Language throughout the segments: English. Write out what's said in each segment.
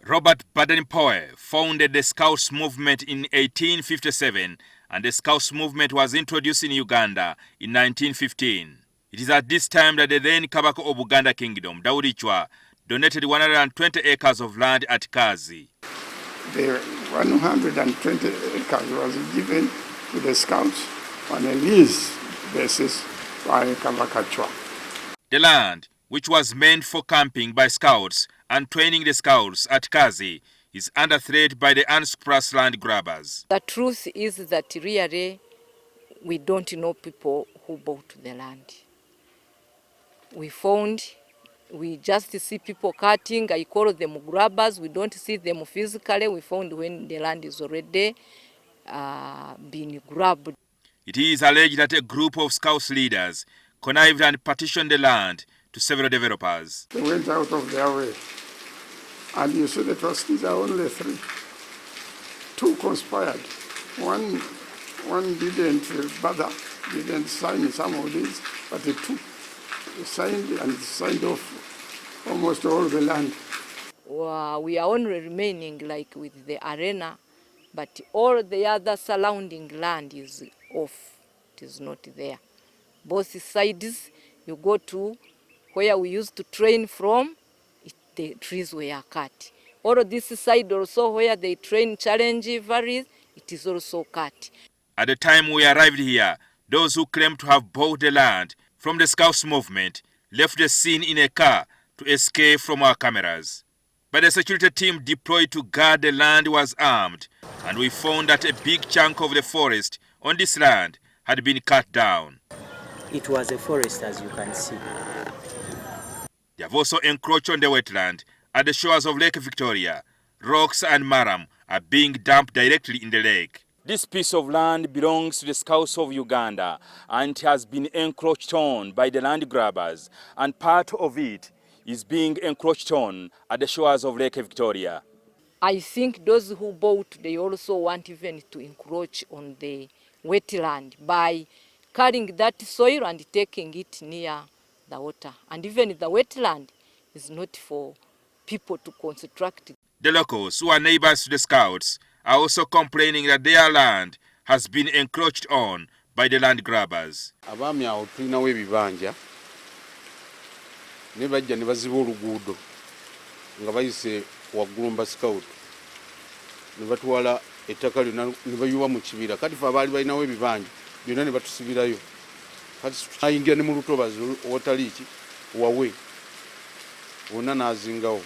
Robert Baden-Powell founded the Scouts movement in 1857, and the Scouts movement was introduced in Uganda in 1915. It is at this time that the then Kabaka of Uganda Kingdom, Sauda Chwa, donated 120 acres of land at Kazi. The 120 acres was given to the Scouts on a lease basis by Kabaka Chwa. The land, which was meant for camping by Scouts and training the Scouts at Kazi, is under threat by the unscrupulous land grabbers. The truth is that really we don't know people who bought the land. We just see people cutting. I call them grabbers. We don't see them physically. We found when the land is already being grabbed. It is alleged that a group of Scouts leaders connived and partitioned the land to several developers. They went out of their way. And you see the trustees are only three. Two conspired. One didn't sign some of these, but the two signed off almost all the land. We are only remaining like with the arena, but all the other surrounding land is off. It is not there. Both sides, you go to where we used to train from, the trees were cut. All this side also where they train challenge valleys, it is also cut. At the time we arrived here, those who claimed to have bought the land from the Scouts movement left the scene in a car to escape from our cameras. But the security team deployed to guard the land was armed, and we found that a big chunk of the forest on this land had been cut down. It was a forest, as you can see. They have also encroached on the wetland at the shores of Lake Victoria. Rocks and murram are being dumped directly in the lake. This piece of land belongs to the Scouts of Uganda and has been encroached on by the land grabbers, and part of it is being encroached on at the shores of Lake Victoria. I think those who bought, they also want even to encroach on the wetland by carrying that soil and taking it near the water. And even the wetland is not for people to construct. The locals, who are neighbors to the Scouts, are also complaining that their land has been encroached on by the land grabbers. Abaami awo tulinawo ebibanja ne bajja ne baziba oluguudo nga bayise waggulu mba Scout ne batwala ettaka lyonna ne bayuwa mu kibira. Kati fe abaali balinawo ebibanja byonna ne batusibirayo. Kati ayingira ne mu lutobazi wotaliiki wawe wonna n'azingawo.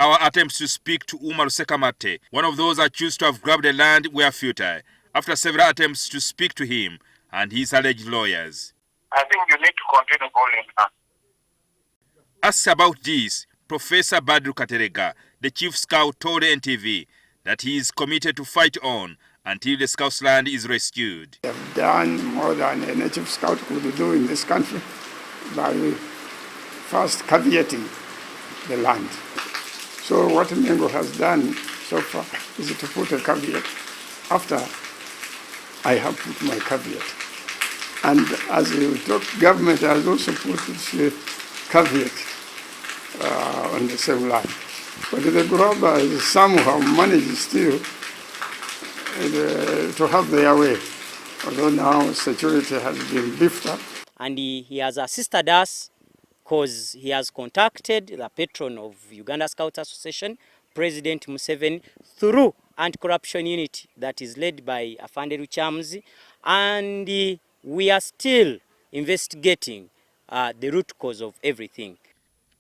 Our attempts to speak to Umar Sekamate, one of those accused to have grabbed the land, were futile after several attempts to speak to him and his alleged lawyers. I think you need to continue calling her. Asked about this, Professor Badru Katerega, the chief scout, told NTV that he is committed to fight on until the Scouts land is rescued. They have done more than a native scout could do in this country by first caveating the land. So what Mengo has done so far is to put a caveat after I have put my caveat. And as you talk, government has also put its caveat on the same line. But the grabbers somehow managed still to have their way, although now security has been beefed up. And he has assisted us because he has contacted the patron of Uganda Scouts Association, President Museveni, through anti-corruption unit that is led by Afande Luchamzi, and we are still investigating the root cause of everything.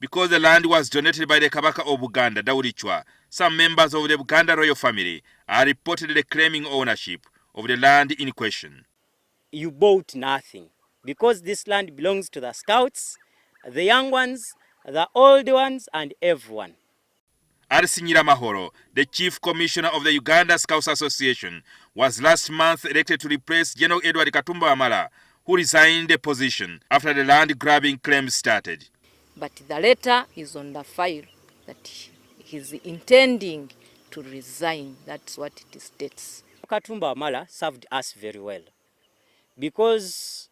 Because the land was donated by the Kabaka of Buganda, Sauda Chwa, some members of the Buganda royal family are reportedly claiming ownership of the land in question. You bought nothing, because this land belongs to the Scouts, the young ones, the old ones, and everyone. Arsinyira Mahoro, the chief commissioner of the Uganda Scouts Association, was last month elected to replace General Edward Katumba Amala, who resigned the position after the land grabbing claims started. But the letter is on the file that he's intending to resign. That's what it states. Katumba Amala served us very well. Because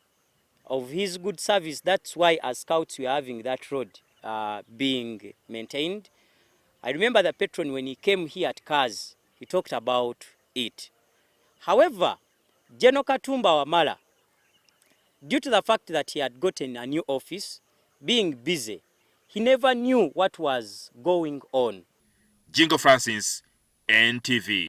of his good service, that's why as Scouts we are having that road being maintained. I remember the patron, when he came here at Kazi, he talked about it. However, General Katumba Wamala, due to the fact that he had gotten a new office, being busy, he never knew what was going on. Jingo Francis, NTV.